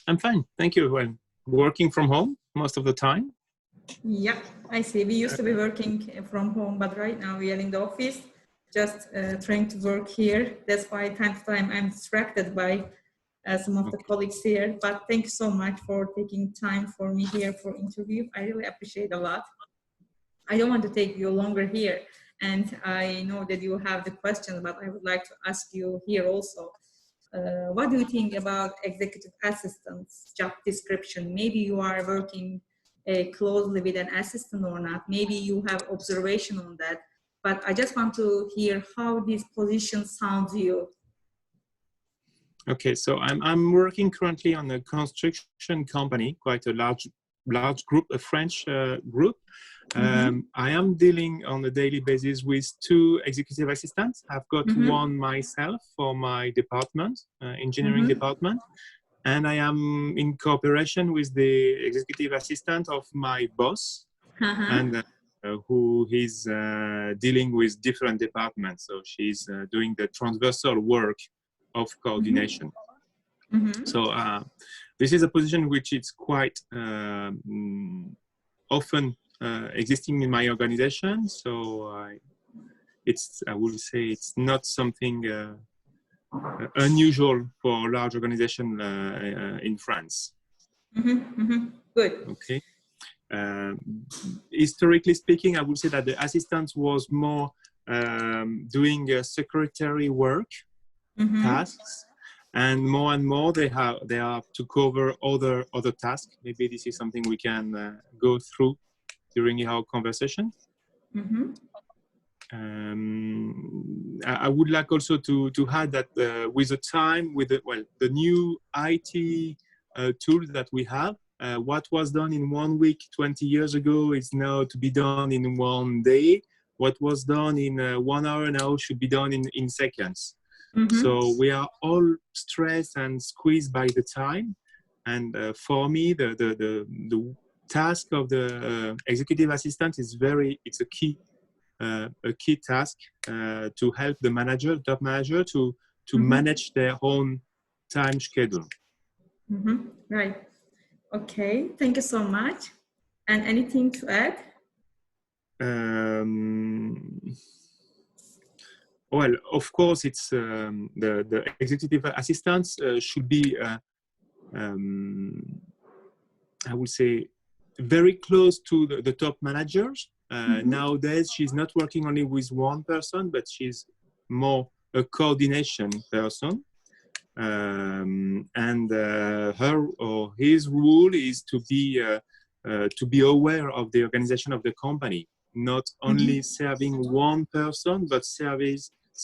I'm fine, thank you. Well, working from home most of the time. Yeah, I see. We used to be working from home, but right now we are in the office, just trying to work here. That's why time to time I'm distracted by some of the colleagues here. But thank you so much for taking time for me here for interview. I really appreciate a lot. I don't want to take you longer here. And I know that you have the questions, but I would like to ask you here also. What do you think about executive assistants job description? Maybe you are working closely with an assistant or not. Maybe you have observation on that. But I just want to hear how this position sounds to you. Okay, so I'm working currently on a construction company, quite a large group, a French group. I am dealing on a daily basis with 2 executive assistants. I've got one myself for my department, engineering department, and I am in cooperation with the executive assistant of my boss, and who is dealing with different departments. So she's doing the transversal work of coordination. So this is a position which is quite often existing in my organization. So I would say it's not something unusual for a large organization in France. Good. Okay. Historically speaking, I would say that the assistant was more doing secretary work tasks, and more they are to cover other tasks. Maybe this is something we can go through during our conversation. I would like also to add that with the time, with the new IT tools that we have, what was done in 1 week 20 years ago is now to be done in 1 day. What was done in 1 hour now should be done in seconds. So we are all stressed and squeezed by the time. And for me, the task of the executive assistant is it's a key task to help the top manager to manage their own time schedule. Right. Okay. Thank you so much. And anything to add? Well, of course, it's the executive assistants should be, I would say, very close to the top managers. Nowadays, she's not working only with one person, but she's more a coordination person. And her or his role is to be aware of the organization of the company, not only serving one person, but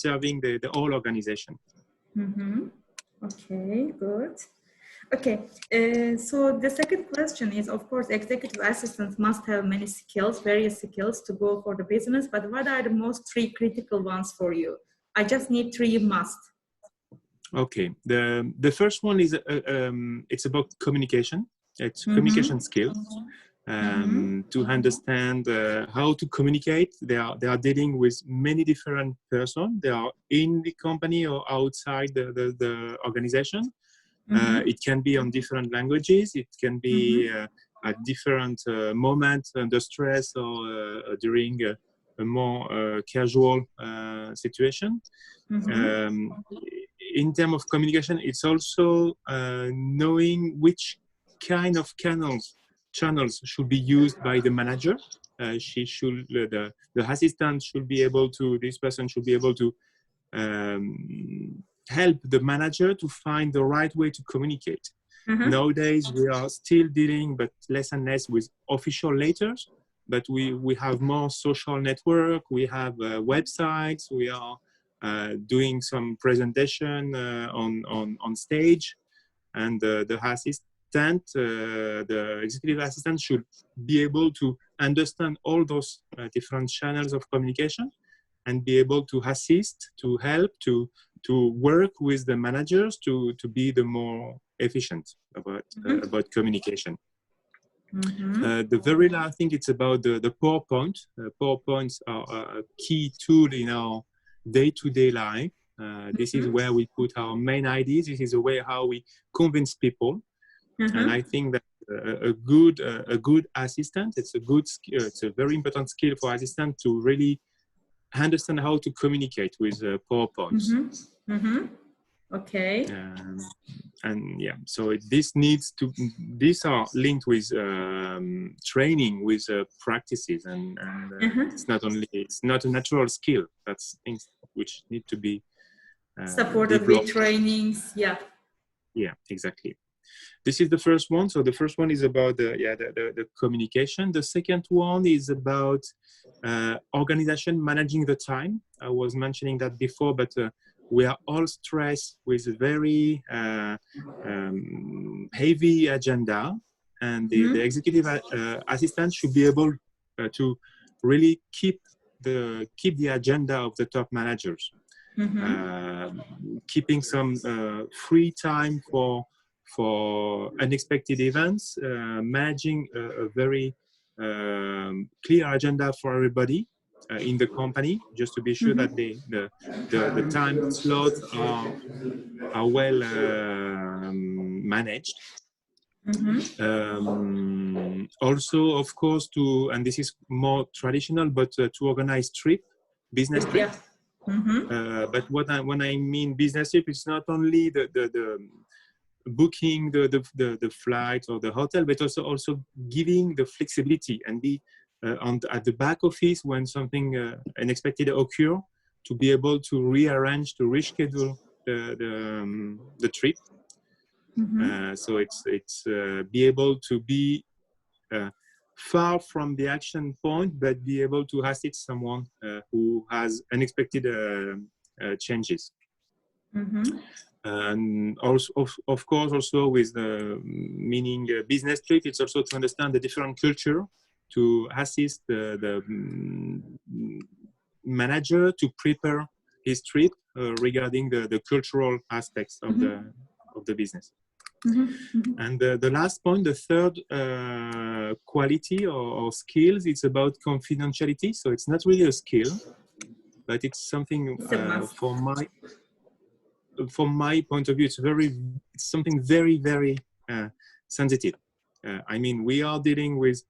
serving the whole organization. Okay, good. Okay, so the second question is, of course, executive assistants must have many skills, various skills to go for the business, but what are the most 3 critical ones for you? I just need 3 must. Okay, the first one is it's about communication. It's communication skills. To understand how to communicate. They are dealing with many different persons. They are in the company or outside the organization. It can be on different languages. It can be at different moments under stress or during a more casual situation. In terms of communication, it's also knowing which kind of channels should be used by the manager. The assistant should be able to, this person should be able to help the manager to find the right way to communicate. Nowadays, we are still dealing, but less and less, with official letters, but we have more social network, we have websites, we are doing some presentation on stage, and the assistant, the executive assistant should be able to understand all those different channels of communication and be able to assist, to help, to work with the managers to be the more efficient about communication. The very last thing, it's about the PowerPoint. PowerPoints are a key tool in our day-to-day life. This is where we put our main ideas. This is the way how we convince people. And I think that a good assistant, it's a very important skill for assistant to really understand how to communicate with PowerPoints. Okay. And yeah, so these are linked with training, with practices, and it's not a natural skill. That's things which need to be supported developed. with trainings. Yeah, exactly. This is the first one. So the first one is about the communication. The second one is about organization, managing the time. I was mentioning that before, but we are all stressed with a very heavy agenda, and the executive assistant should be able to really keep the agenda of the top managers, keeping some free time for unexpected events, managing a very clear agenda for everybody in the company, just to be sure that the time slots are well managed. Also, of course, and this is more traditional, but to organize business trip. But when I mean business trip, it's not only the booking the flight or the hotel, but also giving the flexibility and be at the back office when something unexpected occur, to be able to rearrange, to reschedule the trip. So it's be able to be far from the action point, but be able to assist someone who has unexpected changes. And also, of course, also with the meaning business trip, it's also to understand the different culture, to assist the manager to prepare his trip regarding the cultural aspects of the business. And the last point, the third quality or skills, it's about confidentiality. So it's not really a skill, but it's something from my point of view, it's something very, very sensitive. I mean, we are dealing with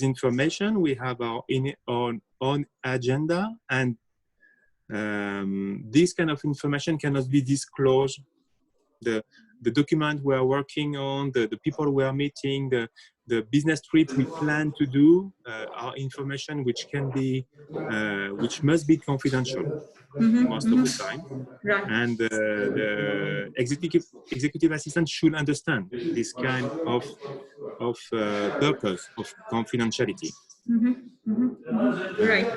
information. We have our own agenda, and this kind of information cannot be disclosed. The document we are working on, the people we are meeting, the business trip we plan to do are information which must be confidential most of the time. Right. And the executive assistant should understand this kind of purpose of confidentiality. Right.